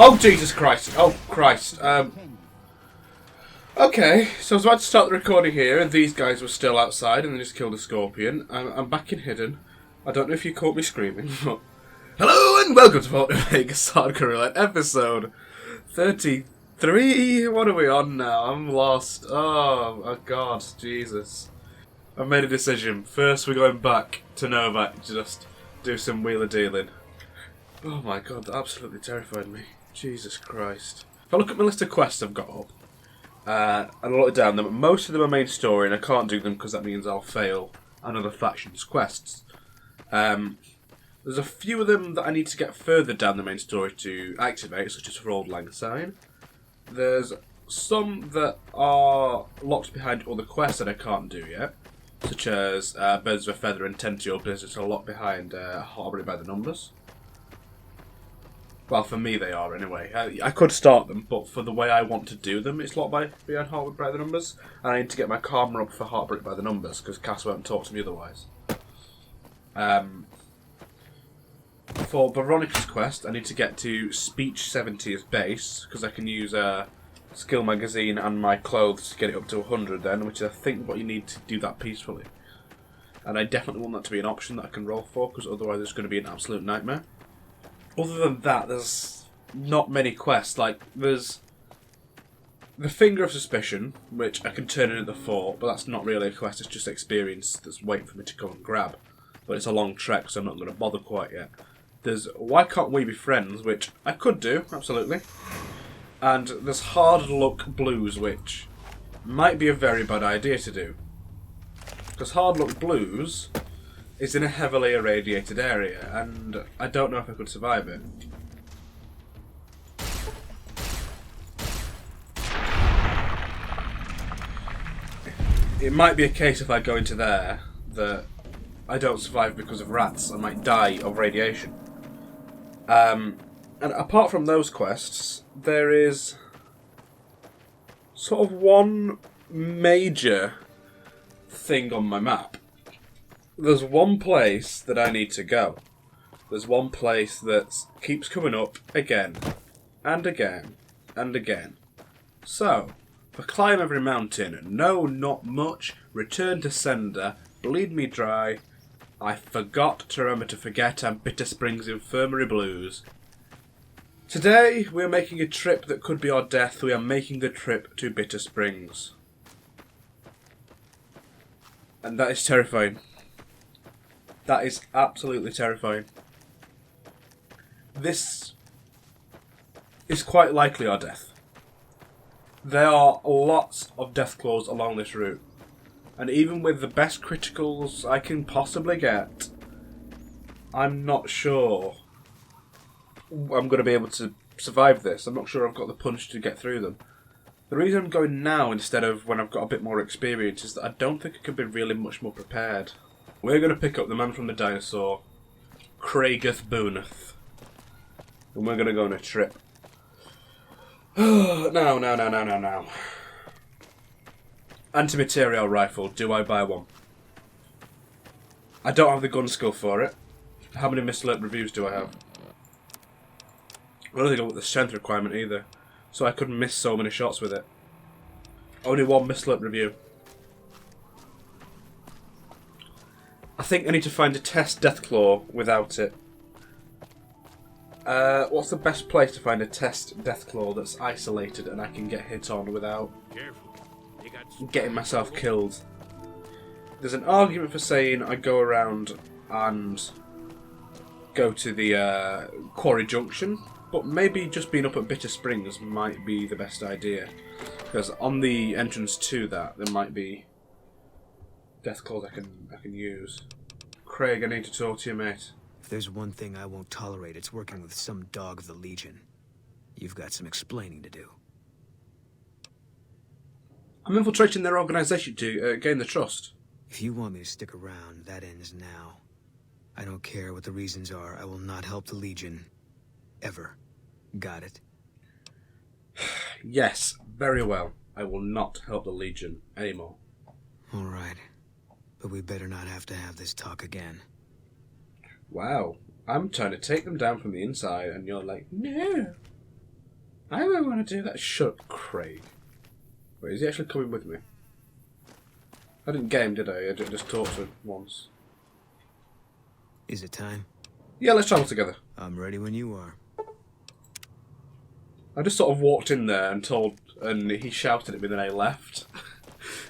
Oh, Jesus Christ. Oh, Christ. Okay, so I was about to start the recording here, and these guys were still outside, and they just killed a scorpion. I'm back in hidden. I don't know if you caught me screaming, but... Hello, and welcome to Vegas Hardcore Roulette, episode 33? What are we on now? I'm lost. Oh, God, Jesus. I've made a decision. First, we're going back to Novak to just do some wheeler-dealing. Oh my God, that absolutely terrified me. Jesus Christ. If I look at my list of quests I've got up, and I wrote it down, most of them are main story, and I can't do them because that means I'll fail another faction's quests. There's a few of them that I need to get further down the main story to activate, such as for Old Lang Syne. There's some that are locked behind other quests that I can't do yet, such as Birds of a Feather and Tentio Blizzards are locked behind Harbour by the Numbers. Well, for me they are anyway. I could start them, but for the way I want to do them, it's locked behind Heartbreak by the Numbers. And I need to get my karma up for Heartbreak by the Numbers, because Cass won't talk to me otherwise. For Veronica's quest, I need to get to Speech 70 as base, because I can use Skill Magazine and my clothes to get it up to 100 then, which is I think what you need to do that peacefully. And I definitely want that to be an option that I can roll for, because otherwise it's going to be an absolute nightmare. Other than that, there's not many quests. Like, there's the Finger of Suspicion, which I can turn in at the fort, but that's not really a quest, it's just experience that's waiting for me to go and grab. But it's a long trek, so I'm not going to bother quite yet. There's Why Can't We Be Friends, which I could do, absolutely. And there's Hard Luck Blues, which might be a very bad idea to do. Because Hard Luck Blues is in a heavily irradiated area, and I don't know if I could survive it. It might be a case if I go into there that I don't survive because of rats. I might die of radiation. And apart from those quests, there is sort of one major thing on my map. There's one place that I need to go. There's one place that keeps coming up again, and again, and again. So, for Climb Every Mountain, No Not Much, Return to Sender, Bleed Me Dry, I Forgot to Remember to Forget, and Bitter Springs Infirmary Blues. Today, we're making a trip that could be our death. We are making the trip to Bitter Springs. And that is terrifying. That is absolutely terrifying. This is quite likely our death. There are lots of deathclaws along this route. And even with the best criticals I can possibly get, I'm not sure I'm going to be able to survive this. I'm not sure I've got the punch to get through them. The reason I'm going now instead of when I've got a bit more experience is that I don't think I could be really much more prepared. We're going to pick up the man from the dinosaur, Craigeth Booneth. And we're going to go on a trip. Now. Anti-material rifle, do I buy one? I don't have the gun skill for it. How many misalert reviews do I have? I don't think I've got the strength requirement either. So I could miss so many shots with it. Only one misalert review. I think I need to find a test Deathclaw without it. What's the best place to find a test Deathclaw that's isolated and I can get hit on without getting myself killed? There's an argument for saying I go around and go to the Quarry Junction, but maybe just being up at Bitter Springs might be the best idea. Because on the entrance to that, there might be Deathclaws I can use. Craig, I need to talk to you, mate. If there's one thing I won't tolerate, it's working with some dog of the Legion. You've got some explaining to do. I'm infiltrating their organisation to gain the trust. If you want me to stick around, that ends now. I don't care what the reasons are. I will not help the Legion. Ever. Got it? Yes, very well. I will not help the Legion anymore. All right. But we better not have to have this talk again. Wow. I'm trying to take them down from the inside, and you're like, no. I don't want to do that. Shut up, Craig. Wait, is he actually coming with me? I didn't get him, did I? I just talked to him once. Is it time? Yeah, let's travel together. I'm ready when you are. I just sort of walked in there and he shouted at me, then I left.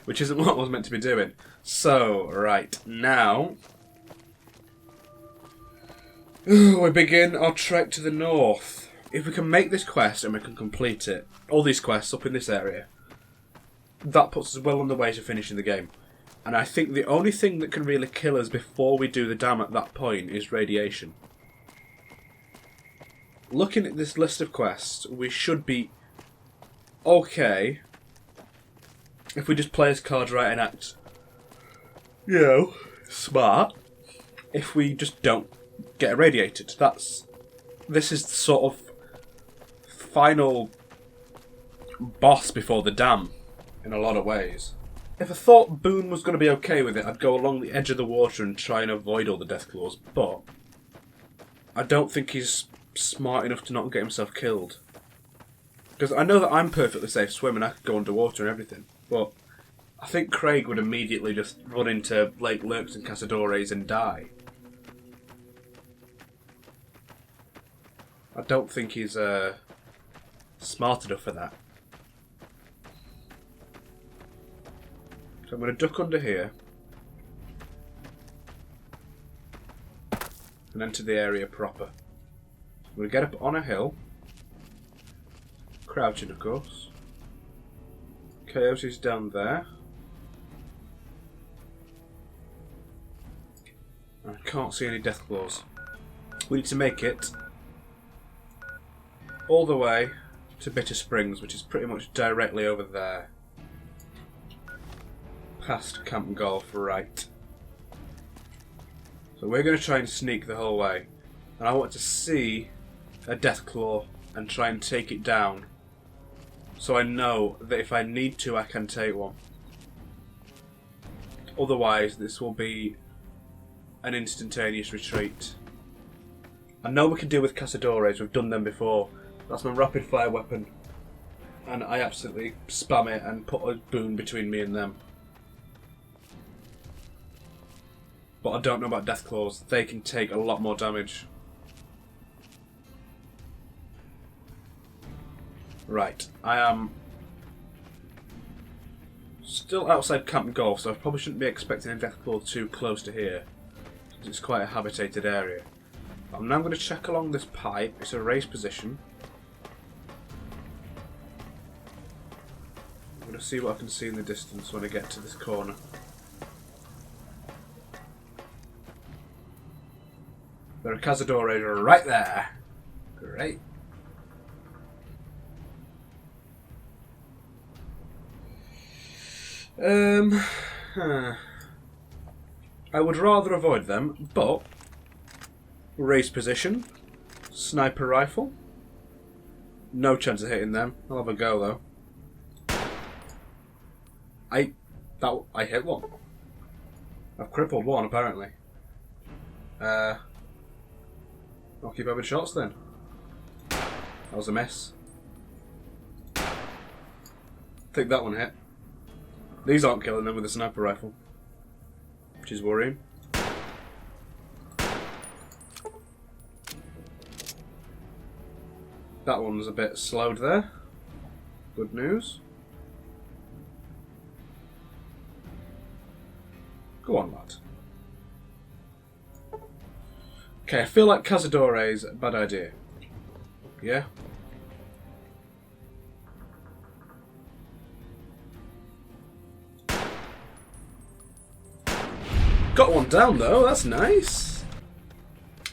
Which isn't what I was meant to be doing. So, right, now... we begin our trek to the north. If we can make this quest and we can complete it, all these quests up in this area, that puts us well on the way to finishing the game. And I think the only thing that can really kill us before we do the dam at that point is radiation. Looking at this list of quests, we should be okay if we just play his cards right and act, you know, smart. If we just don't get irradiated, this is the sort of final boss before the dam in a lot of ways. If I thought Boone was going to be okay with it, I'd go along the edge of the water and try and avoid all the death claws, but I don't think he's smart enough to not get himself killed. Because I know that I'm perfectly safe swimming, I could go underwater and everything, but I think Craig would immediately just run into Lake Lurks and Cazadores and die. I don't think he's smart enough for that. So I'm going to duck under here and enter the area proper. I'm going to get up on a hill, crouching of course. Coyote's down there. I can't see any death claws. We need to make it all the way to Bitter Springs, which is pretty much directly over there. Past Camp Golf, right. So we're going to try and sneak the whole way. And I want to see a Deathclaw and try and take it down. So I know that if I need to, I can take one. Otherwise, this will be an instantaneous retreat. I know we can deal with Cazadores, we've done them before. That's my rapid fire weapon. And I absolutely spam it and put a boon between me and them. But I don't know about Deathclaws. They can take a lot more damage. Right, I am still outside Camp Golf, so I probably shouldn't be expecting a Deathclaw too close to here. It's quite a habitated area. I'm now going to check along this pipe. It's a raised position. I'm going to see what I can see in the distance when I get to this corner. There are Cazadores right there. Great. I would rather avoid them, but race position, sniper rifle. No chance of hitting them. I'll have a go though. I hit one. I've crippled one apparently. I'll keep having shots then. That was a miss. I think that one hit. These aren't killing them with a sniper rifle, which is worrying. That one was a bit slowed there. Good news. Go on, lad. Okay, I feel like Cazadores, bad idea. Yeah? Got one down though, that's nice.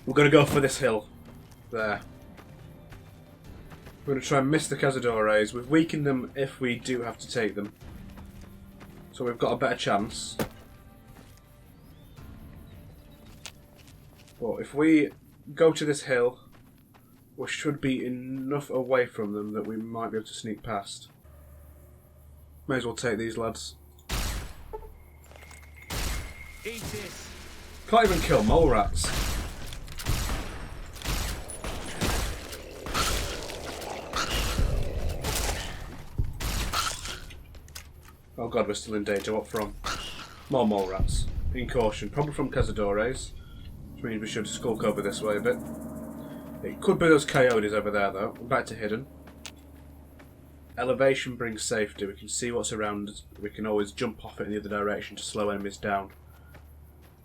We're going to go for this hill. There. We're going to try and miss the Cazadores. We've weakened them if we do have to take them. So we've got a better chance. But if we go to this hill, we should be enough away from them that we might be able to sneak past. May as well take these lads. Eat this. Can't even kill mole rats. Oh god, we're still in danger. What from? More mole rats. Incaution. Probably from Cazadores. Which means we should skulk over this way a bit. It could be those coyotes over there though. We're back to hidden. Elevation brings safety. We can see what's around us. We can always jump off it in the other direction to slow enemies down.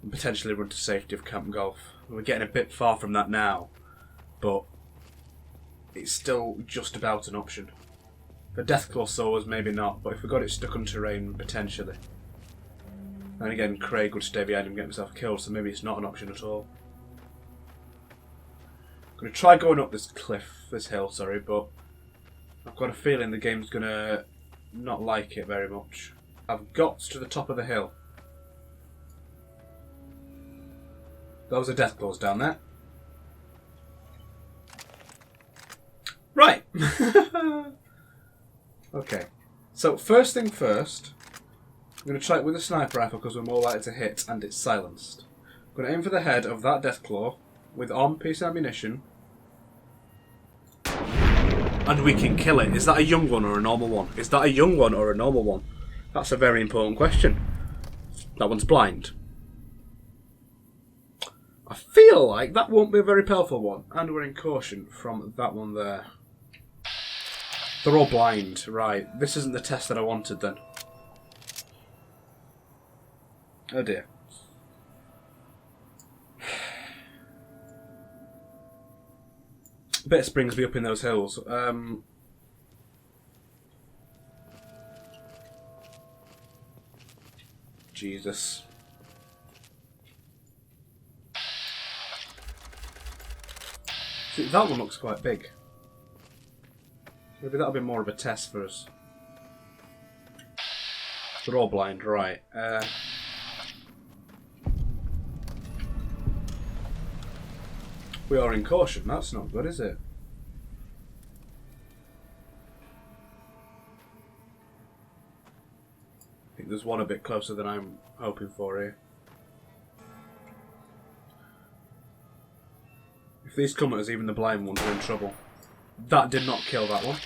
And potentially run to safety of Camp Golf. We're getting a bit far from that now. But it's still just about an option. For Deathclaw swords, maybe not, but if we got it stuck on terrain, potentially. And again, Craig would stay behind him and get himself killed, so maybe it's not an option at all. I'm going to try going up this hill, but I've got a feeling the game's going to not like it very much. I've got to the top of the hill. Those are Deathclaws down there. Right! Okay, so first thing first, I'm going to try it with a sniper rifle because we're more likely to hit and it's silenced. I'm going to aim for the head of that Deathclaw with armor piece ammunition. And we can kill it. Is that a young one or a normal one? Is that a young one or a normal one? That's a very important question. That one's blind. I feel like that won't be a very powerful one. And we're in caution from that one there. They're all blind. Right. This isn't the test that I wanted then. Oh dear. Bit of springs me up in those hills. Jesus. See, that one looks quite big. Maybe that'll be more of a test for us. They're all blind, right. We are in caution. That's not good, is it? I think there's one a bit closer than I'm hoping for here. If these come at us, even the blind ones are in trouble. That did not kill that one.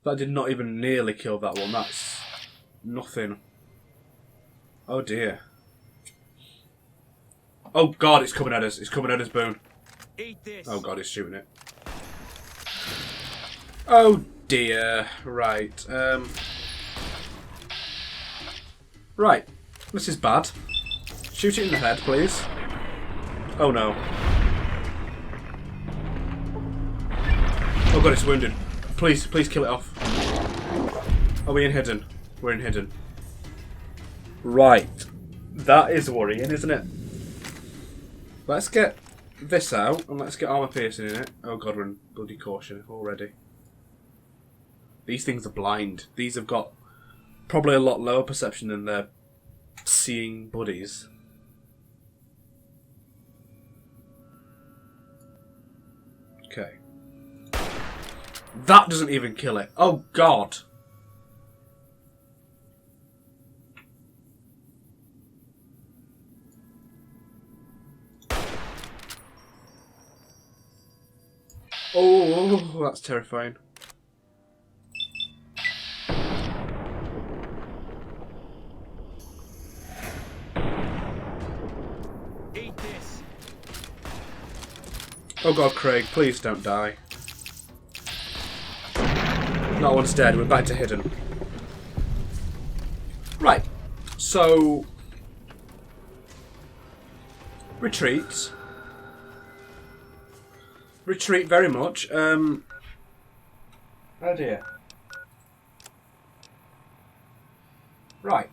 That did not even nearly kill that one. That's nothing. Oh dear. Oh god, it's coming at us. It's coming at us, Boone. Eat this. Oh god, he's shooting it. Oh dear. Right. Right. This is bad. Shoot it in the head, please. Oh no. Oh god, it's wounded. Please, please kill it off. Are we in hidden? We're in hidden. Right. That is worrying, isn't it? Let's get this out, and let's get armor piercing in it. Oh god, we're in bloody caution already. These things are blind. These have got probably a lot lower perception than their seeing buddies. Okay. That doesn't even kill it. Oh god. Oh, that's terrifying. Eat this. Oh god, Craig, please don't die. Not one's dead, we're back to hidden. Right, so... retreat. Retreat very much. Oh dear. Right.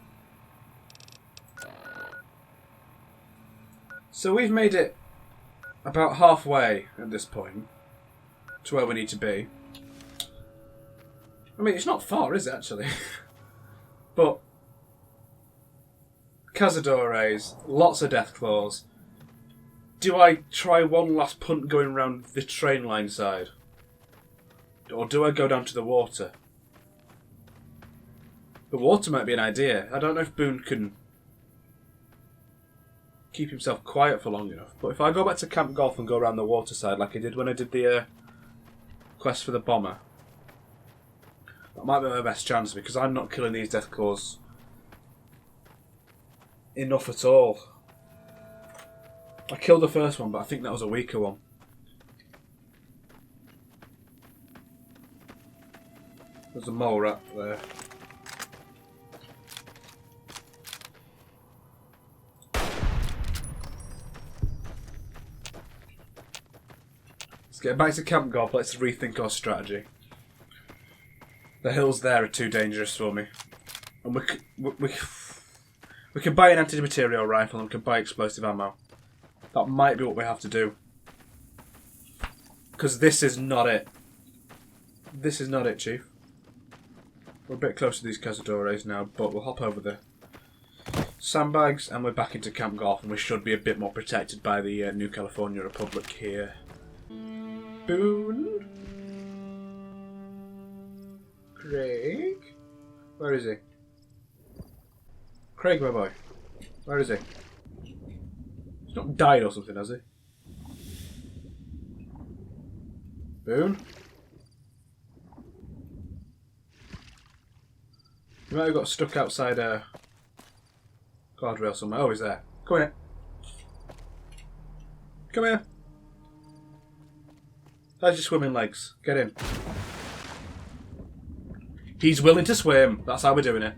So we've made it about halfway at this point to where we need to be. I mean, it's not far, is it, actually? But Cazadores, lots of Deathclaws. Do I try one last punt going around the train line side? Or do I go down to the water? The water might be an idea. I don't know if Boone can keep himself quiet for long enough. But if I go back to Camp Golf and go around the water side like I did when I did the quest for the bomber, That might be my best chance because I'm not killing these Deathclaws enough at all. I killed the first one, but I think that was a weaker one. There's a mole rat there. Let's get back to Camp Gob. Let's rethink our strategy. The hills there are too dangerous for me. And we can buy an anti-material rifle and we can buy explosive ammo. That might be what we have to do. Because this is not it. This is not it, Chief. We're a bit close to these cazadores now, but we'll hop over the sandbags and we're back into Camp Golf and we should be a bit more protected by the New California Republic here. Boone? Craig? Where is he? Craig, my boy. Where is he? He's not died or something, has he? Boone? He might have got stuck outside a guardrail somewhere. Oh, he's there. Come here. Come here. How's your swimming legs? Get in. He's willing to swim. That's how we're doing it.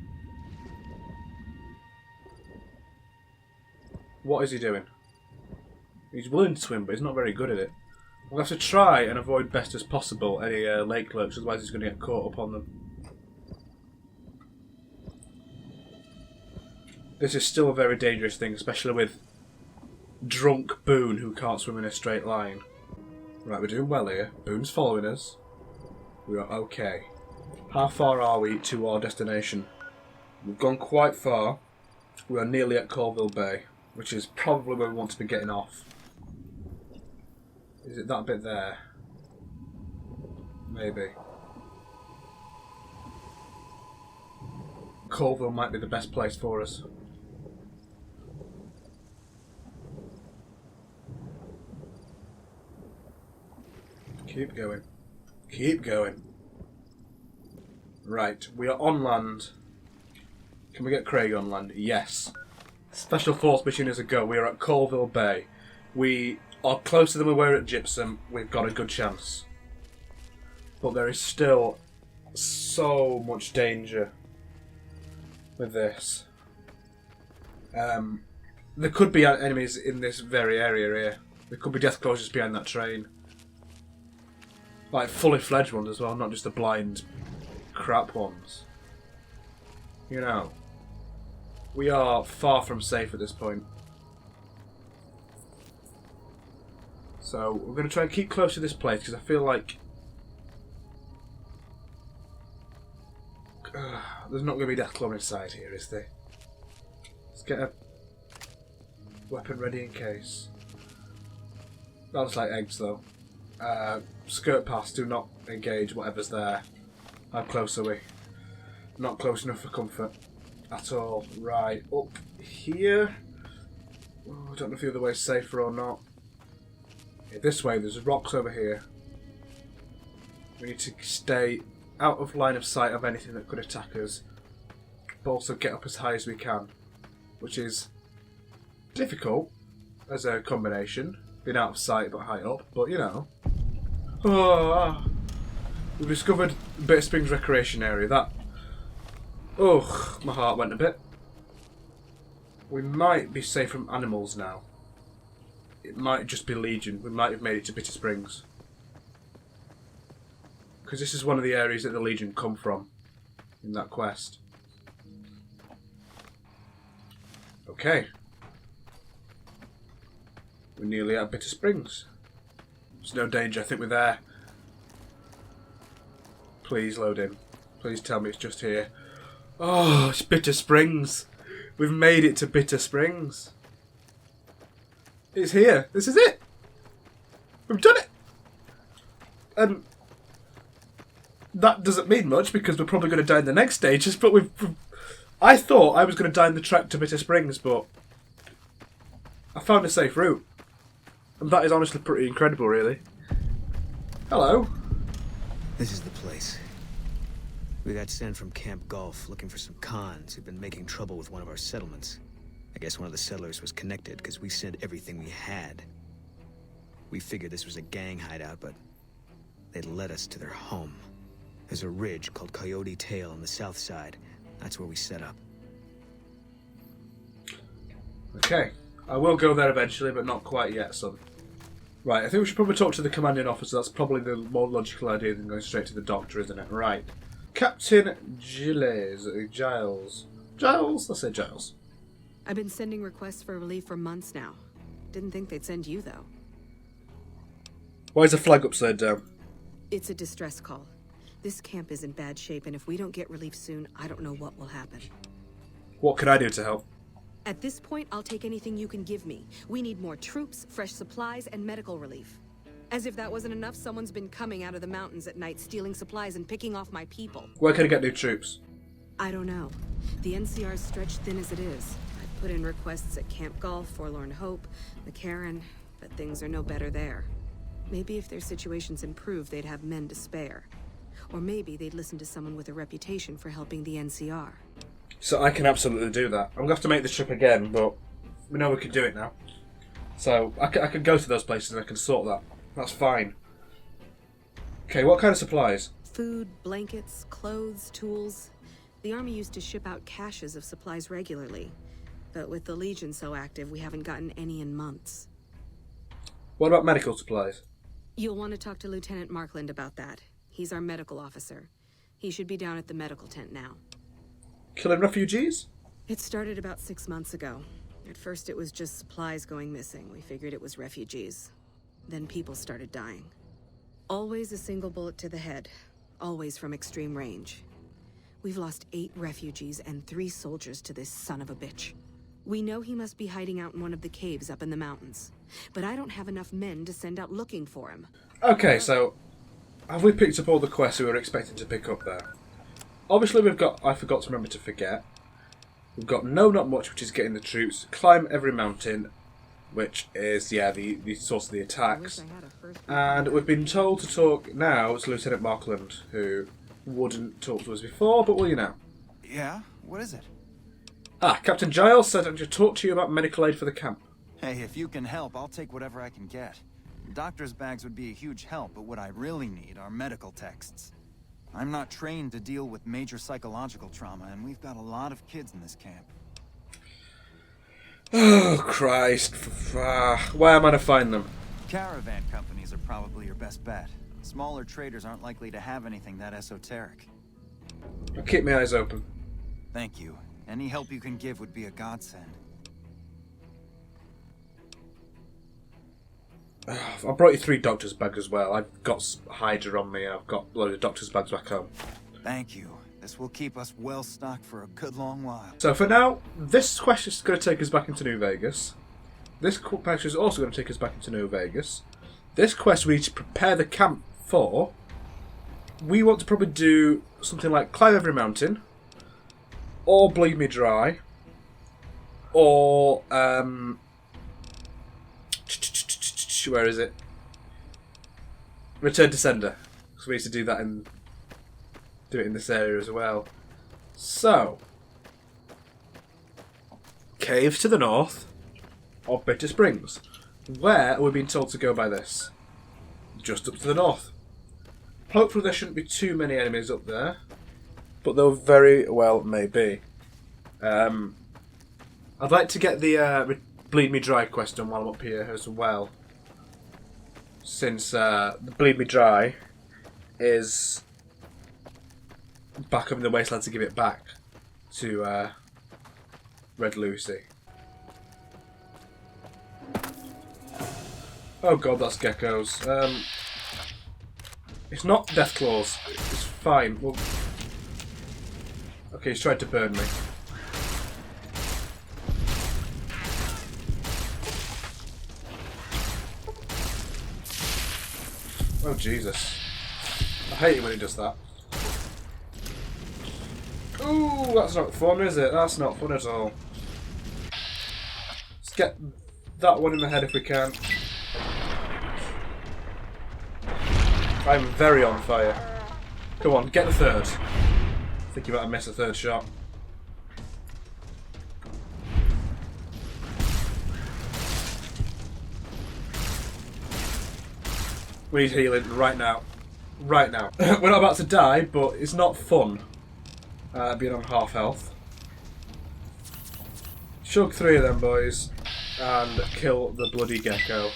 What is he doing? He's willing to swim, but he's not very good at it. We'll have to try and avoid best as possible any lake lurks, otherwise he's going to get caught up on them. This is still a very dangerous thing, especially with drunk Boone who can't swim in a straight line. Right, we're doing well here. Boone's following us. We are okay. How far are we to our destination? We've gone quite far. We are nearly at Colville Bay, which is probably where we want to be getting off. Is it that bit there? Maybe. Colville might be the best place for us. Keep going. Keep going. Right, we are on land. Can we get Craig on land? Yes. Special Force mission is a go. We are at Colville Bay. We are closer than we were at Gypsum. We've got a good chance. But there is still so much danger with this. There could be enemies in this very area here. There could be Deathclaws just behind that train. Like fully fledged ones as well, not just the blind crap ones. You know. We are far from safe at this point. So we're going to try and keep close to this place because I feel like there's not going to be Deathclaw inside here, is there? Let's get a weapon ready in case. That looks like eggs though. Skirt past, do not engage whatever's there. How close are we? Not close enough for comfort at all. Right, up here. Oh, I don't know if the other way's safer or not. Yeah, this way, there's rocks over here. We need to stay out of line of sight of anything that could attack us, but also get up as high as we can, which is difficult as a combination, being out of sight but high up, but you know. Oh, we've discovered Bitter Springs Recreation Area. That, oh, my heart went a bit. We might be safe from animals now. It might just be Legion. We might have made it to Bitter Springs. Because this is one of the areas that the Legion come from in that quest. Okay. We're nearly at Bitter Springs. There's no danger, I think we're there. Please load in. Please tell me it's just here. Oh, it's Bitter Springs. We've made it to Bitter Springs. It's here. This is it. We've done it. And that doesn't mean much because we're probably going to die in the next stages, but I thought I was going to die in the trek to Bitter Springs, but I found a safe route. And that is honestly pretty incredible, really. Hello. This is the place. We got sent from Camp Gulf looking for some cons who've been making trouble with one of our settlements. I guess one of the settlers was connected because we sent everything we had. We figured this was a gang hideout, but they led us to their home. There's a ridge called Coyote Tail on the south side. That's where we set up. Okay. I will go there eventually, but not quite yet, son. Right, I think we should probably talk to the commanding officer. That's probably the more logical idea than going straight to the doctor, isn't it? Right. Captain Giles. Giles? Let's say Giles. I've been sending requests for relief for months now. Didn't think they'd send you, though. Why is the flag upside down? It's a distress call. This camp is in bad shape, and if we don't get relief soon, I don't know what will happen. What can I do to help? At this point, I'll take anything you can give me. We need more troops, fresh supplies, and medical relief. As if that wasn't enough, someone's been coming out of the mountains at night, stealing supplies and picking off my people. Where can I get new troops? I don't know. The NCR's stretched thin as it is. I've put in requests at Camp Gulf, Forlorn Hope, McCarran, but things are no better there. Maybe if their situations improve, they'd have men to spare. Or maybe they'd listen to someone with a reputation for helping the NCR. So I can absolutely do that. I'm going to have to make this trip again, but we know we can do it now. So I can go to those places and I can sort that. That's fine. Okay, what kind of supplies? Food, blankets, clothes, tools. The Army used to ship out caches of supplies regularly. But with the Legion so active, we haven't gotten any in months. What about medical supplies? You'll want to talk to Lieutenant Markland about that. He's our medical officer. He should be down at the medical tent now. Killing refugees? It started about 6 months ago. At first it was just supplies going missing. We figured it was refugees. Then people started dying. Always a single bullet to the head. Always from extreme range. We've lost 8 refugees and 3 soldiers to this son of a bitch. We know he must be hiding out in one of the caves up in the mountains. But I don't have enough men to send out looking for him. Okay, so have we picked up all the quests we were expecting to pick up there? Obviously we've got, I forgot to remember to forget. We've got No Not Much, which is getting the troops. Climb every mountain, which is, yeah, the source of the attacks. And we've been told to talk now to Lieutenant Markland, who wouldn't talk to us before, but will you now? Yeah? What is it? Ah, Captain Giles said I should talk to you about medical aid for the camp. Hey, if you can help, I'll take whatever I can get. Doctor's bags would be a huge help, but what I really need are medical texts. I'm not trained to deal with major psychological trauma, and we've got a lot of kids in this camp. Oh, Christ. Where am I to find them? Caravan companies are probably your best bet. Smaller traders aren't likely to have anything that esoteric. I'll keep my eyes open. Thank you. Any help you can give would be a godsend. I brought you 3 doctor's bags as well. I've got Hydra on me and I've got a load of doctor's bags back home. Thank you. This will keep us well stocked for a good long while. So for now, this quest is going to take us back into New Vegas. This quest is also going to take us back into New Vegas. This quest we need to prepare the camp for. We want to probably do something like climb every mountain, or bleed me dry, or where is it? Return to sender. So we need to do that and do it in this area as well. So, caves to the north of Bitter Springs. Where are we being told to go by this? Just up to the north. Hopefully there shouldn't be too many enemies up there, but there very well may be. I'd like to get the Bleed Me Dry quest done while I'm up here as well. Since the Bleed Me Dry is back up in the wasteland to give it back to Red Lucy. Oh god, that's geckos. It's not death claws. It's fine. Well, okay, he's tried to burn me. Oh Jesus. I hate it when he does that. Ooh, that's not fun, is it? That's not fun at all. Let's get that one in the head if we can. I'm very on fire. Come on, get the third. think you better miss a third shot. We need healing right now. Right now. We're not about to die, but it's not fun being on half health. Chug 3 of them boys and kill the bloody gecko.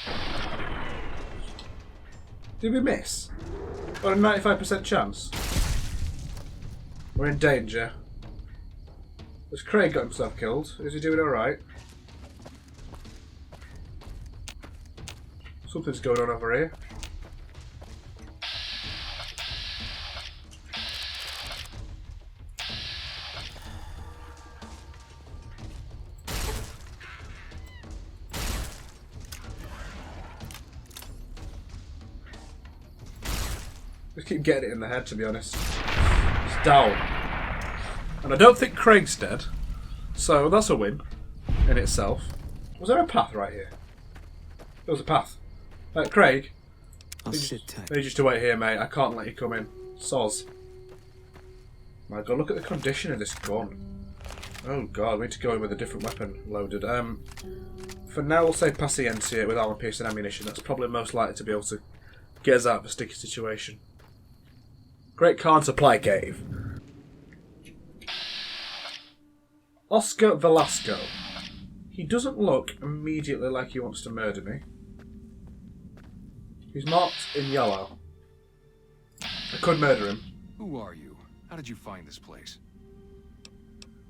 Did we miss? Got a 95% chance. We're in danger. Has Craig got himself killed? Is he doing alright? Something's going on over here. Just keep getting it in the head, to be honest. It's down. And I don't think Craig's dead. So that's a win in itself. Was there a path right here? There was a path. Craig, I'll sit tight. I need you to wait here, mate. I can't let you come in. Soz. My God, look at the condition of this gun. Oh God, we need to go in with a different weapon loaded. For now, we'll say Paciencia with armor piercing ammunition. That's probably most likely to be able to get us out of a sticky situation. Great Khan Supply Cave. Oscar Velasco. He doesn't look immediately like he wants to murder me. He's marked in yellow. I could murder him. Who are you? How did you find this place?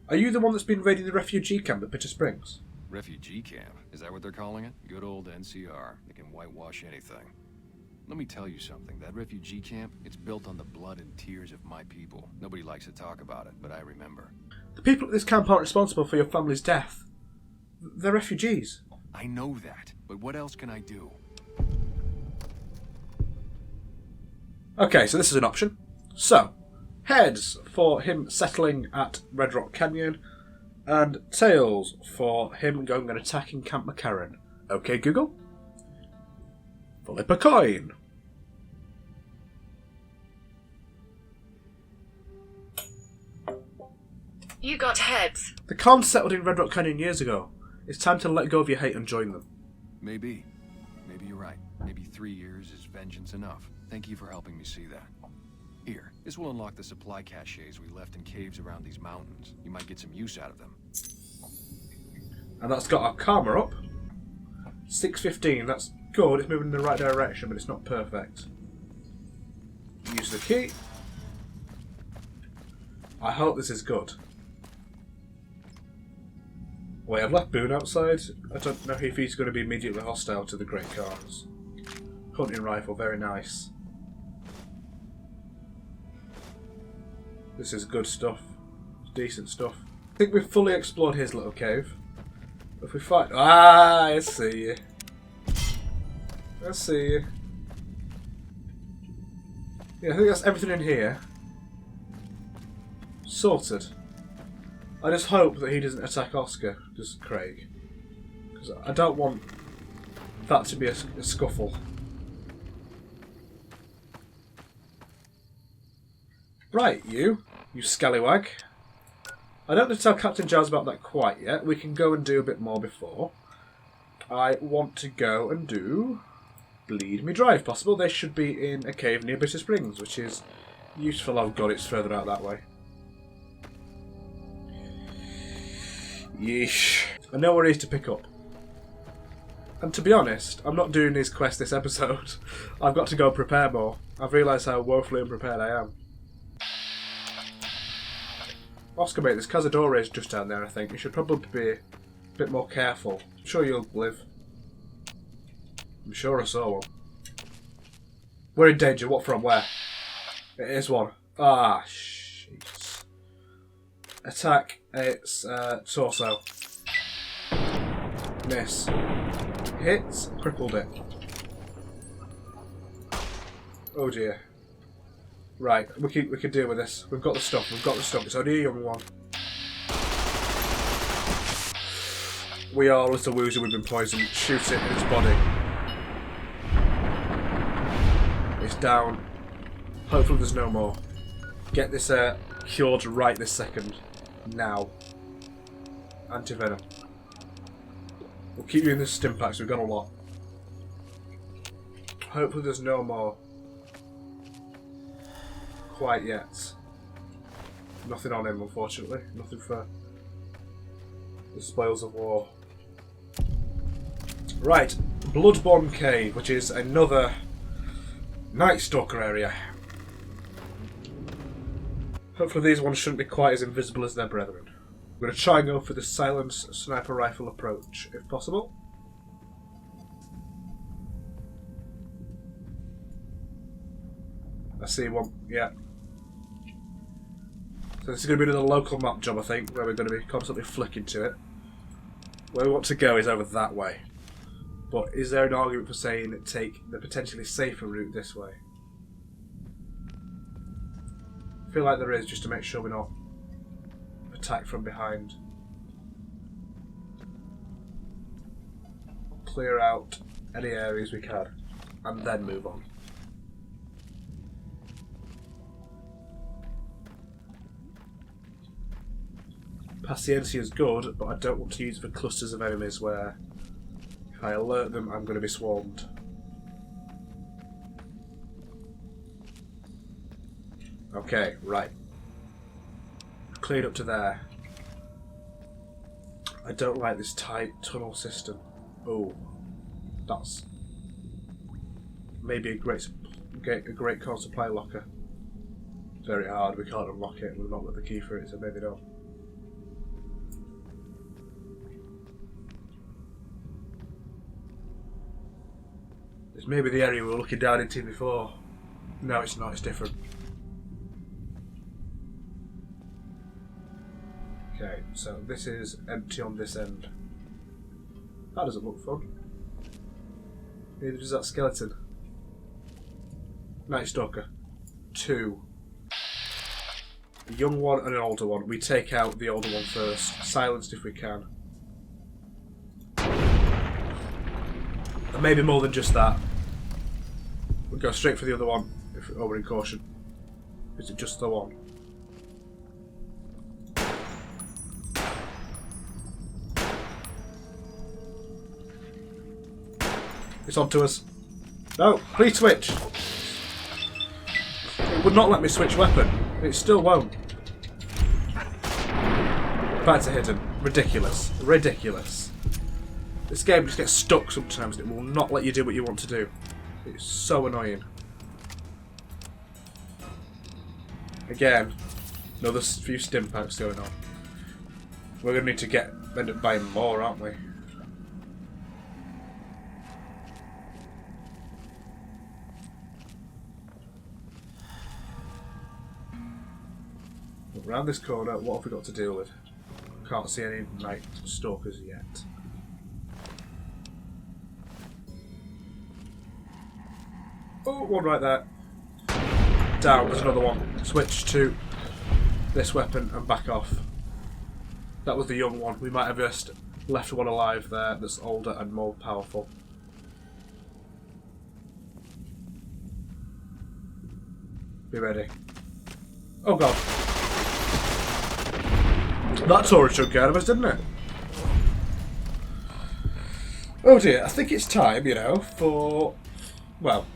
Are you the one that's been raiding the refugee camp at Bitter Springs? Refugee camp? Is that what they're calling it? Good old NCR. They can whitewash anything. Let me tell you something. That refugee camp, it's built on the blood and tears of my people. Nobody likes to talk about it, but I remember. The people at this camp aren't responsible for your family's death. They're refugees. I know that, but what else can I do? Okay, so this is an option. So, heads for him settling at Red Rock Canyon, and tails for him going and attacking Camp McCarran. Okay, Google? Flip a coin. You got heads. The Khans settled in Red Rock Canyon years ago. It's time to let go of your hate and join them. Maybe. Maybe you're right. Maybe 3 years is vengeance enough. Thank you for helping me see that. Here, this will unlock the supply caches we left in caves around these mountains. You might get some use out of them. And that's got our karma up. 615, that's good. It's moving in the right direction, but it's not perfect. Use the key. I hope this is good. Wait, I've left Boone outside. I don't know if he's going to be immediately hostile to the Great Khans. Hunting rifle, very nice. This is good stuff. Decent stuff. I think we've fully explored his little cave. If we fight... Ah, I see you. I see you. Yeah, I think that's everything in here. Sorted. I just hope that he doesn't attack Oscar, just Craig. Because I don't want that to be a scuffle. Right, you scallywag. I don't need to tell Captain Jazz about that quite yet. We can go and do a bit more before. I want to go and do Bleed Me Dry if possible. They should be in a cave near Bitter Springs, which is useful. Oh God, it's further out that way. Yeesh. I know where he is to pick up. And to be honest, I'm not doing these quests this episode. I've got to go prepare more. I've realised how woefully unprepared I am. Oscar, mate, there's Cazadores just down there, I think. You should probably be a bit more careful. I'm sure you'll live. I'm sure I saw one. We're in danger. What from? Where? It is one. Ah, jeez. Attack its torso. Miss. Hit. Crippled it. Oh dear. Right, we can deal with this. We've got the stuff. We've got the stuff. It's only a young one. We are a little woozy. We've been poisoned. Shoot it in its body. It's down. Hopefully there's no more. Get this cured right this second. Now. Anti-venom. We'll keep you in this stim packs, we've got a lot. Hopefully there's no more. Quite yet. Nothing on him, unfortunately. Nothing for the spoils of war. Right, Bloodborne Cave, which is another Night Stalker area. Hopefully these ones shouldn't be quite as invisible as their brethren. I'm going to try and go for the silenced sniper rifle approach, if possible. I see one, yeah. So this is going to be another local map job, I think, where we're going to be constantly flicking to it. Where we want to go is over that way. But is there an argument for saying take the potentially safer route this way? I feel like there is, just to make sure we're not attacked from behind. Clear out any areas we can, and then move on. Paciencia is good, but I don't want to use it for clusters of enemies where if I alert them, I'm going to be swarmed. Okay, right. Cleared up to there. I don't like this tight tunnel system. Oh, that's maybe a great core supply locker. Very hard. We can't unlock it. We've not got the key for it, so maybe not. It's maybe the area we were looking down into before. No, it's not. It's different. Okay, so this is empty on this end. That doesn't look fun. Neither does that skeleton. Night Stalker. 2. A young one and an older one. We take out the older one first. Silenced if we can. And maybe more than just that. We'll go straight for the other one if we're in caution. Is it just the one? It's on to us. No, please switch. It would not let me switch weapon. It still won't. Back to hidden. Ridiculous. Ridiculous. This game just gets stuck sometimes and it will not let you do what you want to do. It's so annoying. Again, another few stim packs going on. We're going to need to end up buying more, aren't we? Around this corner, what have we got to deal with? Can't see any Night Stalkers yet. Oh, one right there. Down, there's another one. Switch to this weapon and back off. That was the young one. We might have just left one alive there that's older and more powerful. Be ready. Oh god. That tore a chunk out of us, didn't it? Oh dear, I think it's time, you know, for, well,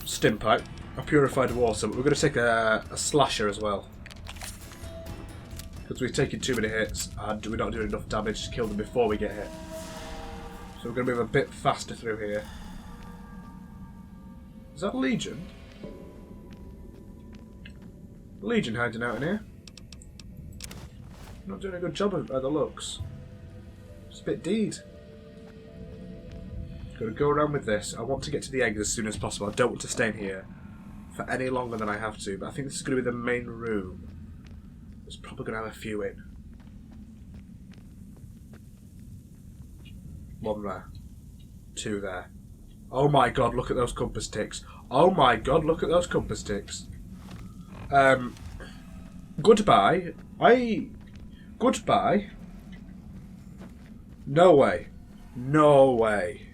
stim pack, a purified water, but we're going to take a slasher as well. Because we've taken too many hits and we're not doing enough damage to kill them before we get hit. So we're going to move a bit faster through here. Is that Legion? Legion hiding out in here. Not doing a good job by the looks. It's a bit deed. Gotta go around with this. I want to get to the eggs as soon as possible. I don't want to stay in here for any longer than I have to, but I think this is going to be the main room. It's probably going to have a few in. One there. 2 there. Oh my god, look at those compass ticks. Oh my god, look at those compass ticks. Goodbye. Goodbye. No way. No way.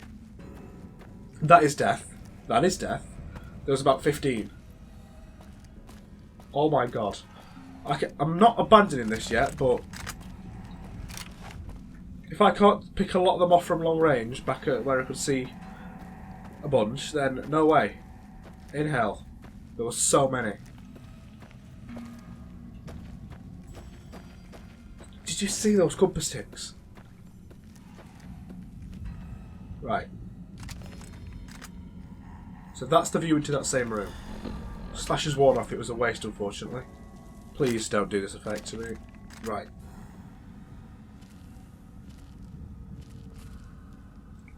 That is death. That is death. There was about 15. Oh my god. I'm not abandoning this yet, but if I can't pick a lot of them off from long range, back at where I could see a bunch, then no way. In hell. There were so many. Did you see those compass sticks? Right. So that's the view into that same room. Slash is worn off, it was a waste unfortunately. Please don't do this effect to me. Right.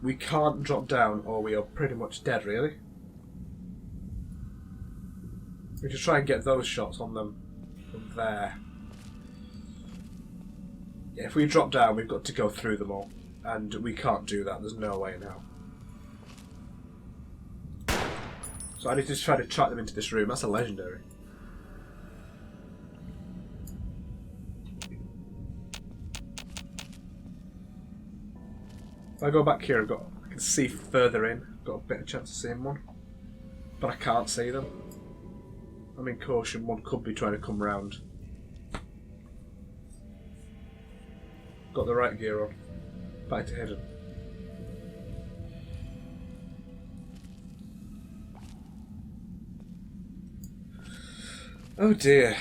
We can't drop down or we are pretty much dead really. We can try and get those shots on them from there. Yeah, if we drop down we've got to go through them all. And we can't do that, there's no way now. So I need to just try to track them into this room. That's a legendary. If I go back here, I can see further in. I've got a better chance of seeing one. But I can't see them. I mean, caution, one could be trying to come round. Got the right gear on. Back to hidden. Oh dear.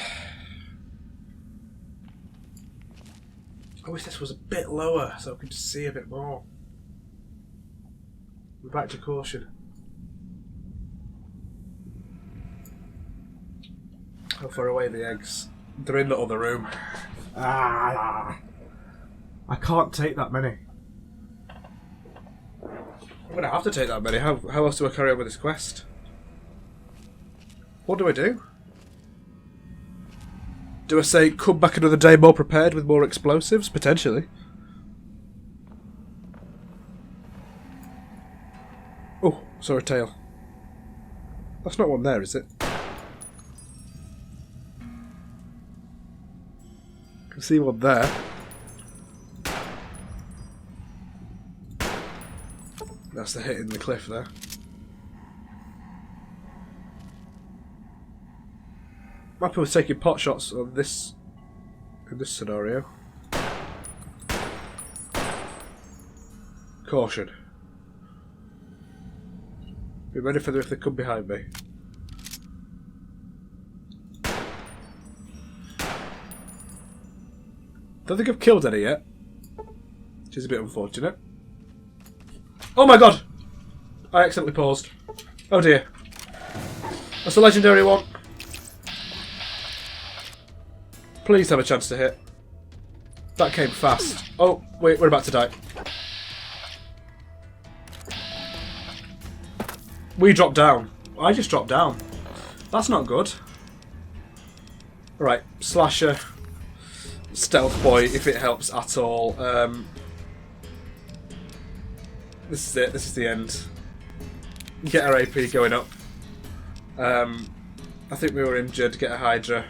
I wish this was a bit lower so I could see a bit more. We're back to caution. How far away are the eggs? They're in the other room. Ah, I can't take that many. I'm going to have to take that many. How else do I carry on with this quest? What do I do? Do I say, come back another day more prepared with more explosives? Potentially. Oh, saw a tail. That's not one there, is it? Can see one there. That's the hit in the cliff there. Mapper was taking pot shots on this in this scenario. Caution. Be ready for them if they come behind me. Don't think I've killed any yet, which is a bit unfortunate. Oh my god! I accidentally paused. Oh dear. That's a legendary one. Please have a chance to hit. That came fast. Oh, wait, we're about to die. We dropped down. I just dropped down. That's not good. Right, slasher. Stealth boy, if it helps at all. This is it. This is the end. Get our AP going up. I think we were injured. Get a Hydra.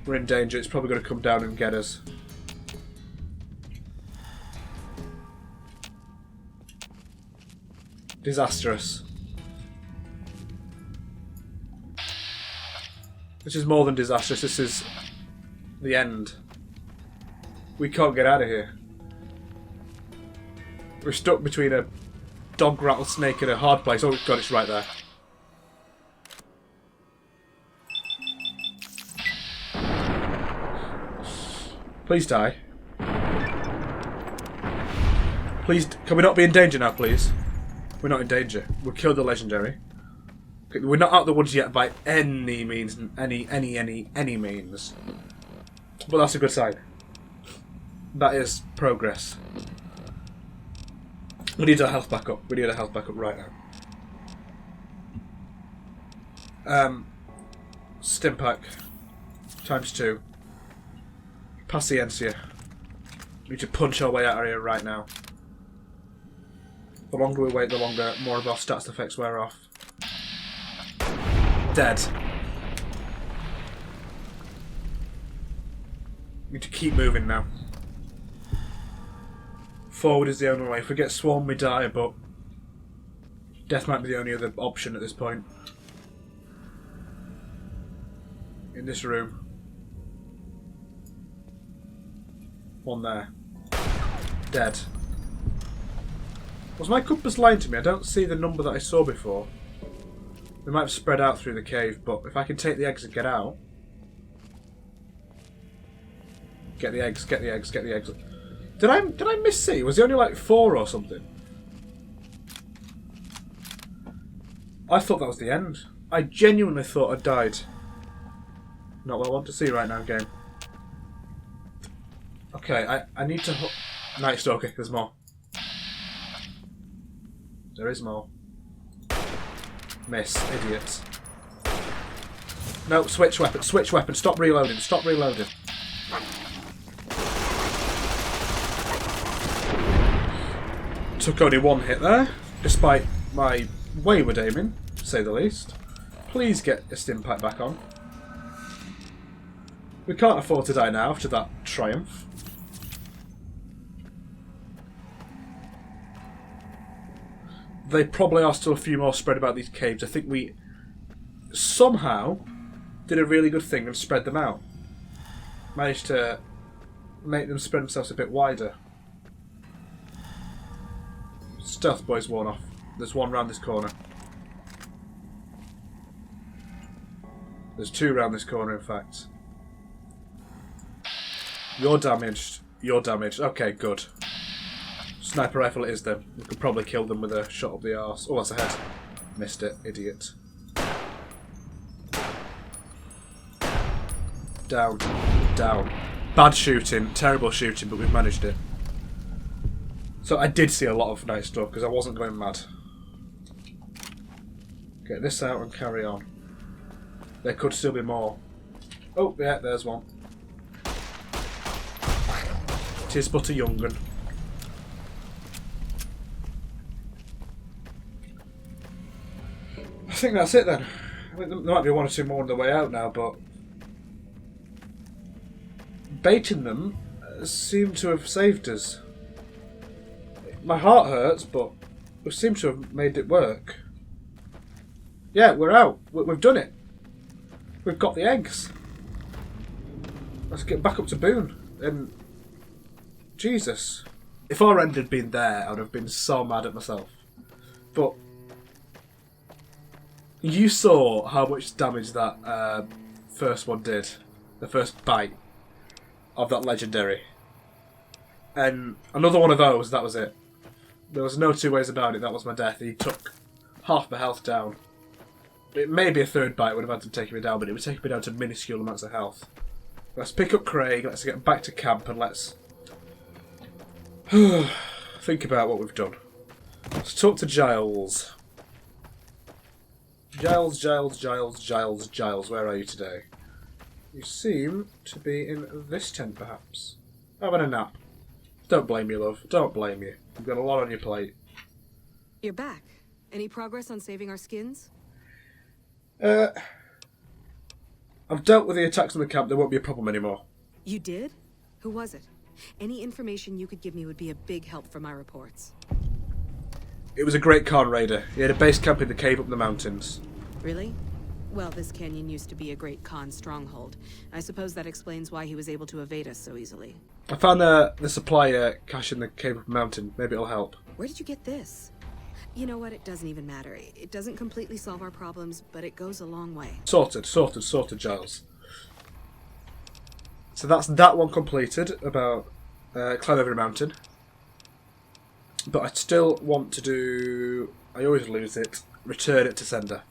We're in danger. It's probably going to come down and get us. Disastrous. This is more than disastrous. This is the end. We can't get out of here. We're stuck between a dog rattlesnake and a hard place. Oh god, it's right there. Please die. Please, can we not be in danger now, please? We're not in danger. We killed the legendary. Okay, we're not out of the woods yet by any means. Any means. But that's a good sign. That is progress. We need our health back up. We need our health back up right now. Stim pack. ×2. Paciencia. We need to punch our way out of here right now. The longer we wait, the longer more of our stats effects wear off. Dead. We need to keep moving now. Forward is the only way. If we get swarmed, we die, but death might be the only other option at this point. In this room. One there. Dead. Was my compass lying to me? I don't see the number that I saw before. They might have spread out through the cave, but if I can take the eggs and get out... Get the eggs, get the eggs, get the eggs. Did I miss see? Was there only like 4 or something? I thought that was the end. I genuinely thought I died. Not what I want to see right now, game. Okay, I need to... Night Stalker, there's more. There is more. Miss, idiot. No, switch weapon, stop reloading, stop reloading. Took only 1 hit there, despite my wayward aiming, to say the least. Please get a stim pack back on. We can't afford to die now after that triumph. They probably are still a few more spread about these caves. I think we somehow did a really good thing and spread them out. Managed to make them spread themselves a bit wider. Stealth boy's worn off. There's one round this corner. There's 2 round this corner, in fact. You're damaged. You're damaged. Okay, good. Sniper rifle it is then. We could probably kill them with a shot up the arse. Oh, that's a head. Missed it, idiot. Down. Down. Bad shooting. Terrible shooting, but we've managed it. So I did see a lot of Night Stalkers. I wasn't going mad. Get this out and carry on. There could still be more. Oh, yeah, there's one. Tis but a young un. I think that's it then. I mean, there might be 1 or 2 more on the way out now, but baiting them seemed to have saved us. My heart hurts, but we seem to have made it work. Yeah, we're out. We've done it. We've got the eggs. Let's get back up to Boone. And Jesus, if our end had been there, I would have been so mad at myself. But you saw how much damage that first one did. The first bite of that legendary. And another one of those, that was it. There was no 2 ways about it, that was my death. He took half my health down. It may be a 3rd bite would have had to take me down, but it would take me down to minuscule amounts of health. Let's pick up Craig, let's get back to camp, and let's think about what we've done. Let's talk to Giles. Giles, where are you today? You seem to be in this tent, perhaps. Having a nap. Don't blame you, love. Don't blame you. You've got a lot on your plate. You're back. Any progress on saving our skins? I've dealt with the attacks on the camp. There won't be a problem anymore. You did? Who was it? Any information you could give me would be a big help for my reports. It was a great Khan raider. He had a base camp in the cave up in the mountains. Really? Well, this canyon used to be a great Khan stronghold. I suppose that explains why he was able to evade us so easily. I found the supply cache in the cave up the mountain. Maybe it'll help. Where did you get this? You know what? It doesn't even matter. It doesn't completely solve our problems, but it goes a long way. Sorted, Giles. So that's that one completed about climb over the mountain. But I still want to do... I always lose it. Return it to sender.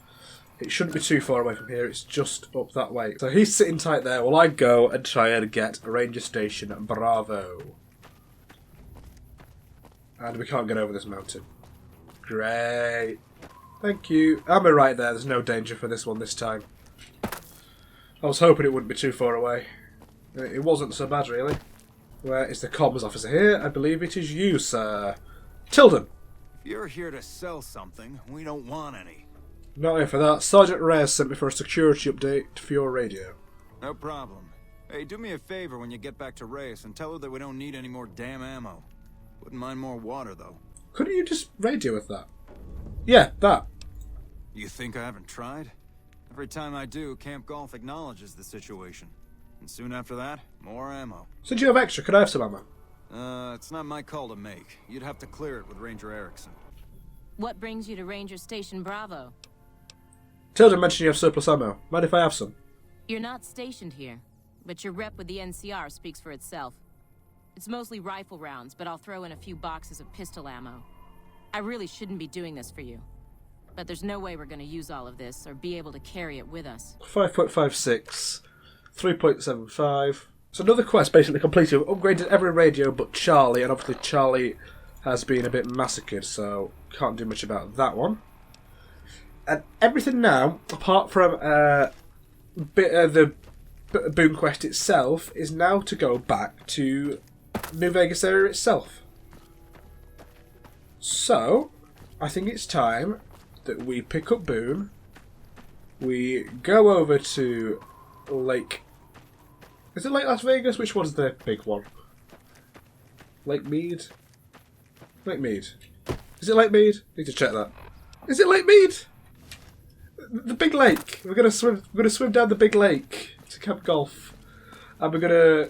It shouldn't be too far away from here. It's just up that way. So he's sitting tight there while I go and try and get Ranger Station Bravo. And we can't get over this mountain. Great. Thank you. Am I right there? There's no danger for this one this time. I was hoping it wouldn't be too far away. It wasn't so bad, really. Where is the comms officer here? I believe it is you, sir. Tilden. If you're here to sell something, we don't want any. Not here for that. Sergeant Reyes sent me for a security update for your radio. No problem. Hey, do me a favor when you get back to Reyes and tell her that we don't need any more damn ammo. Wouldn't mind more water, though. Couldn't you just radio with that? Yeah, that. You think I haven't tried? Every time I do, Camp Golf acknowledges the situation. And soon after that, more ammo. So do you have extra? Could I have some ammo? It's not my call to make. You'd have to clear it with Ranger Erickson. What brings you to Ranger Station Bravo? Tilda mentioned you have surplus ammo. Mind if I have some? You're not stationed here, but your rep with the NCR speaks for itself. It's mostly rifle rounds, but I'll throw in a few boxes of pistol ammo. I really shouldn't be doing this for you, but there's no way we're going to use all of this or be able to carry it with us. 5.56, 3.75. So another quest basically completed. We've upgraded every radio but Charlie, and obviously Charlie has been a bit massacred, so can't do much about that one. And everything now, apart from the Boone quest itself, is now to go back to New Vegas area itself. So, I think it's time that we pick up Boone, we go over to Lake... Is it Lake Las Vegas? Which one's the big one? Lake Mead? Lake Mead. Is it Lake Mead? Need to check that. Is it Lake Mead? The big lake. We're gonna swim down the big lake to Camp Golf, and we're gonna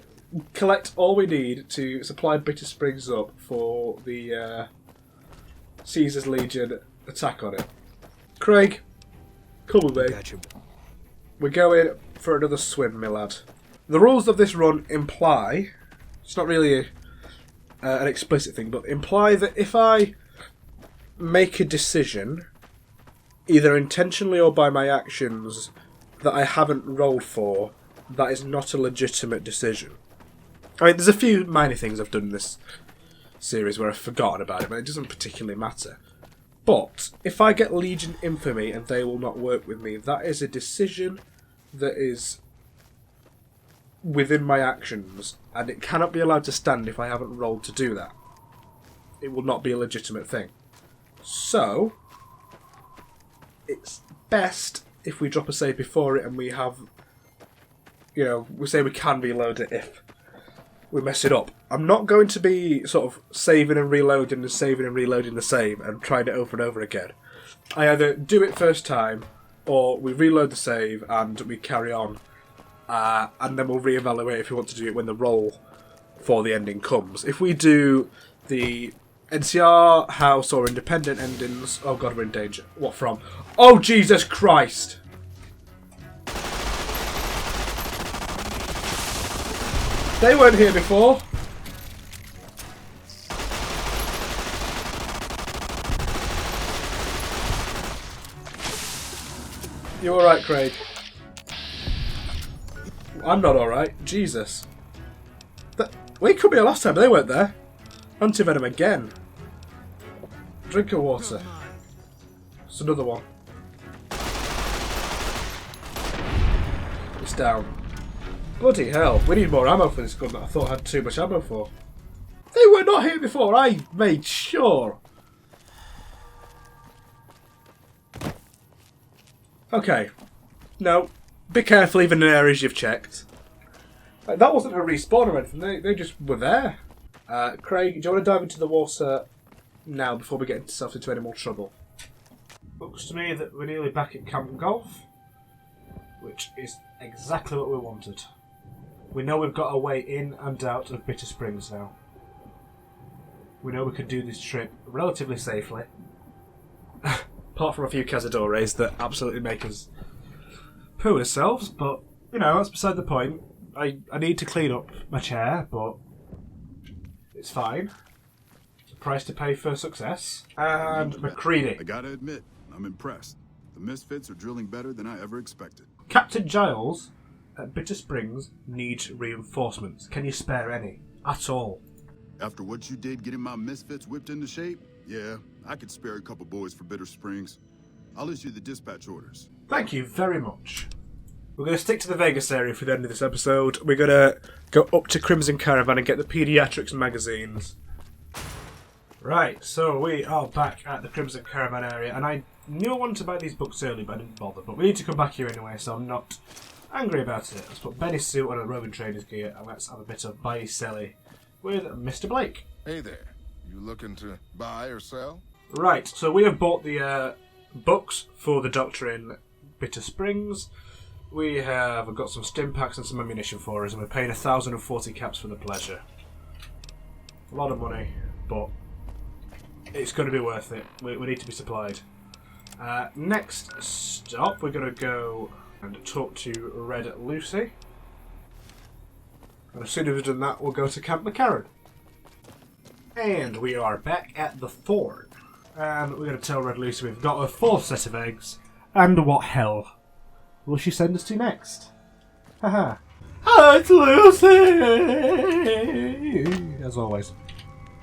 collect all we need to supply Bitter Springs up for the Caesar's Legion attack on it. Craig, come with me. Gotcha. We're going for another swim, my lad. The rules of this run imply, it's not really an explicit thing, but imply that if I make a decision, either intentionally or by my actions, that I haven't rolled for, that is not a legitimate decision. I mean, there's a few minor things I've done in this series where I've forgotten about it, but it doesn't particularly matter. But if I get Legion Infamy and they will not work with me, that is a decision that is within my actions, and it cannot be allowed to stand if I haven't rolled to do that. It will not be a legitimate thing. So, it's best if we drop a save before it and we have, you know, we say we can reload it if we mess it up. I'm not going to be sort of saving and reloading the same and trying it over and over again. I either do it first time or we reload the save and we carry on, and then we'll reevaluate if we want to do it when the roll for the ending comes. If we do the NCR, house, or independent endings... Oh god, we're in danger. What from? Oh, Jesus Christ! They weren't here before. You alright, Craig? I'm not alright. Jesus. We could be here last time, but they weren't there. Antivenom again. Drink of water. It's another one. It's down. Bloody hell. We need more ammo for this gun that I thought I had too much ammo for. They were not here before. I made sure. Okay. No. Be careful even in areas you've checked. That wasn't a respawn or anything. They just were there. Craig, do you want to dive into the water now before we get ourselves into any more trouble? Looks to me that we're nearly back at Camp Golf, which is exactly what we wanted. We know we've got our way in and out of Bitter Springs now. We know we could do this trip relatively safely. Apart from a few cazadores that absolutely make us poo ourselves, but, you know, that's beside the point. I need to clean up my chair, but it's fine. It's a price to pay for success. And McCready. I gotta admit, I'm impressed. The Misfits are drilling better than I ever expected. Captain Giles at Bitter Springs needs reinforcements. Can you spare any? At all? After what you did getting my Misfits whipped into shape, yeah, I could spare a couple boys for Bitter Springs. I'll issue the dispatch orders. Thank you very much. We're going to stick to the Vegas area for the end of this episode. We're going to go up to Crimson Caravan and get the Pediatrics magazines. Right, so we are back at the Crimson Caravan area, and I knew I wanted to buy these books early, but I didn't bother. But we need to come back here anyway, so I'm not angry about it. Let's put Benny's suit on a roving trader's gear, and let's have a bit of buy-selly with Mr. Blake. Hey there. You looking to buy or sell? Right, so we have bought the books for the Doctor in Bitter Springs. We have got some stim packs and some ammunition for us, and we're paying 1,040 caps for the pleasure. A lot of money, but it's going to be worth it. We need to be supplied. Next stop, we're going to go and talk to Red Lucy. And as soon as we've done that, we'll go to Camp McCarran. And we are back at the Thorn. And we're going to tell Red Lucy we've got a 4th set of eggs. And what hell will she send us to next? Haha. Hi, it's Lucy! As always.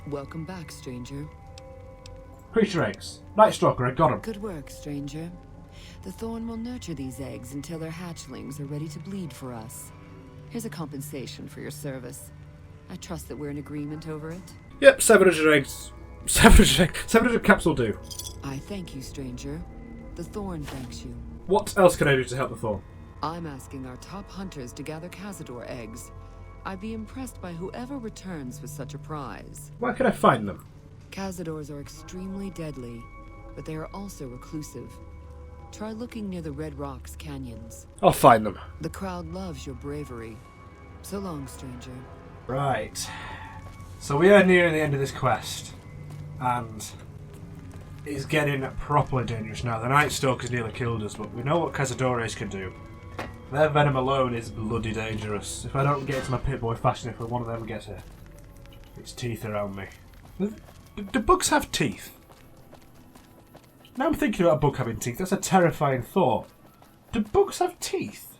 Welcome back, stranger. Creature eggs. Night Stalker, I got them. Good work, stranger. The Thorn will nurture these eggs until their hatchlings are ready to bleed for us. Here's a compensation for your service. I trust that we're in agreement over it. Yep, 700 eggs. 700 caps will do. I thank you, stranger. The Thorn thanks you. What else can I do to help the Thorn? I'm asking our top hunters to gather Cazador eggs. I'd be impressed by whoever returns with such a prize. Where can I find them? Cazadors are extremely deadly, but they are also reclusive. Try looking near the Red Rocks canyons. I'll find them. The crowd loves your bravery. So long, stranger. Right. So we are nearing the end of this quest. And it's getting properly dangerous now. The Night Stalkers nearly killed us, but we know what Cazadores can do. Their venom alone is bloody dangerous. If I don't get into my Pit-Boy fashion, if one of them gets its teeth around me. Do bugs have teeth? Now I'm thinking about a bug having teeth. That's a terrifying thought. Do bugs have teeth?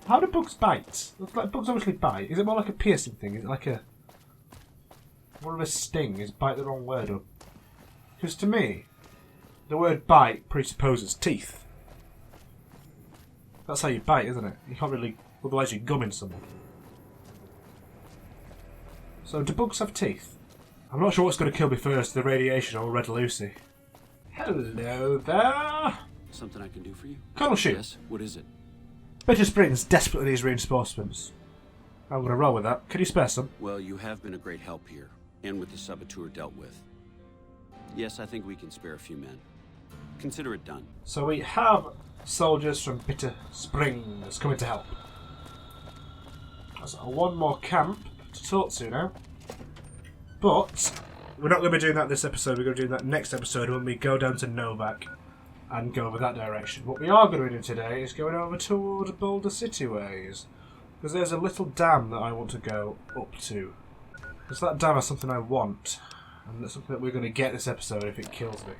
How do bugs bite? Like bugs obviously bite. Is it more like a piercing thing? Is it like a more of a sting? Is bite the wrong word? Because to me, the word bite presupposes teeth. That's how you bite, isn't it? You can't really, otherwise you're gumming someone. So do bugs have teeth? I'm not sure what's going to kill me first, the radiation or Red Lucy. Hello there. Something I can do for you? Colonel Shoot. Yes, what is it? Bitter Springs desperately needs reinforcements. I'm going to roll with that. Can you spare some? Well, you have been a great help here, and with the saboteur dealt with. Yes, I think we can spare a few men. Consider it done. So we have soldiers from Bitter Springs coming to help. That's one more camp to talk to now. But we're not going to be doing that this episode. We're going to do that next episode when we go down to Novak and go over that direction. What we are going to do today is going over toward Boulder City ways. Because there's a little dam that I want to go up to. Because that dam is something I want. And that's something that we're going to get this episode if it kills me.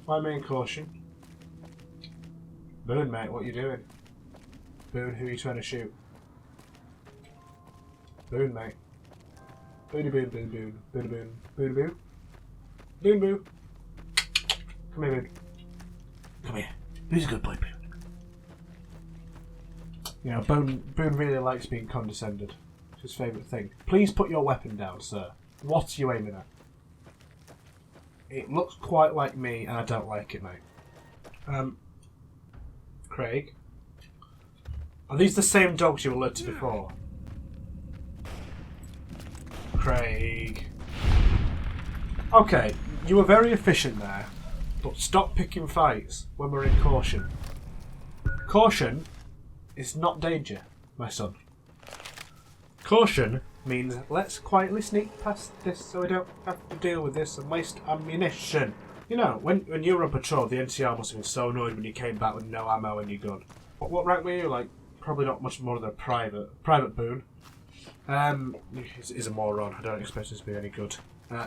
My main caution. Boone, mate, what are you doing? Boone, who are you trying to shoot? Boone, mate. Boone, boone, boone, boone, boone, boone, boone, boone. Boone, boone. Come here, Boone. Come here. Who's a good boy, Boone? You know, Boone really likes being condescended. It's his favourite thing. Please put your weapon down, sir. What are you aiming at? It looks quite like me, and I don't like it, mate. Craig? Are these the same dogs you alerted before? Craig. Okay, you were very efficient there, but stop picking fights when we're in caution. Caution is not danger, my son. Caution means let's quietly sneak past this so we don't have to deal with this and waste ammunition. You know, when you were on patrol, the NCR must have been so annoyed when you came back with no ammo in your gun. What rank were you? Like, probably not much more than a private. Private Boone. He's a moron. I don't expect him to be any good.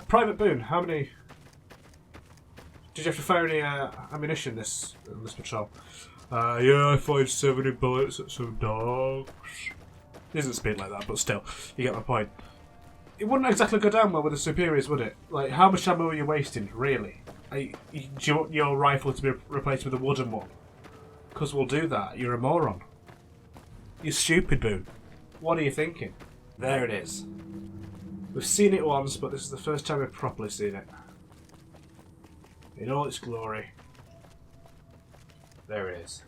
Private Boone, how many... Did you have to fire any ammunition this patrol? Yeah, I fired 70 bullets at some dogs. It doesn't speak like that, but still, you get my point. It wouldn't exactly go down well with the superiors, would it? Like, how much ammo are you wasting, really? Do you want your rifle to be replaced with a wooden one? Because we'll do that. You're a moron. You're stupid, Boone. What are you thinking? There it is. We've seen it once, but this is the first time we've properly seen it. In all its glory. There it is.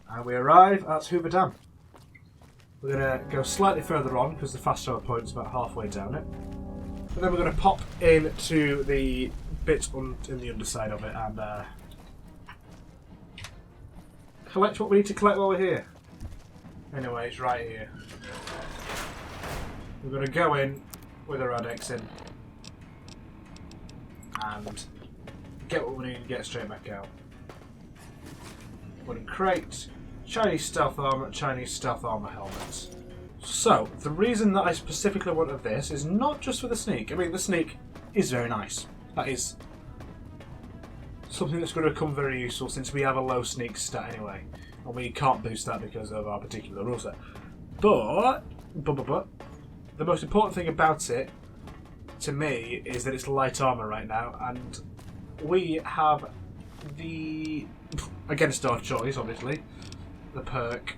And we arrive at Hoover Dam. We're going to go slightly further on, because the fast travel point is about halfway down it. And then we're going to pop into the bits in the underside of it and collect what we need to collect while we're here. Anyway, it's right here. We're going to go in with our Radex in and get what we need and get straight back out. Wooden crate, Chinese stealth armor helmets. So, the reason that I specifically wanted this is not just for the sneak. I mean, the sneak is very nice. That is something that's going to become very useful since we have a low sneak stat anyway. And we can't boost that because of our particular rule set. But, the most important thing about it, to me, is that it's light armor right now. And we have the, against our choice, obviously, the perk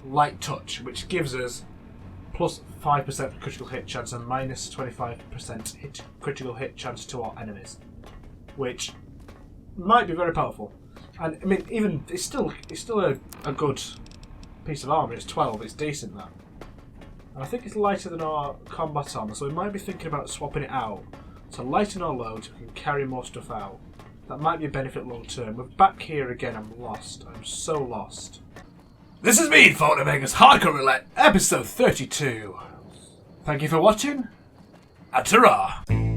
Light Touch, which gives us plus 5% critical hit chance and minus 25% critical hit chance to our enemies, which might be very powerful. And I mean, even it's still a good piece of armor. It's 12. It's decent, that. And I think it's lighter than our combat armor, so we might be thinking about swapping it out to lighten our load so we can carry more stuff out. That might be a benefit long term. We're back here again. I'm lost. I'm so lost. This has been Fallout New Vegas Hardcore Roulette, episode 32. Thank you for watching, and ta-ra!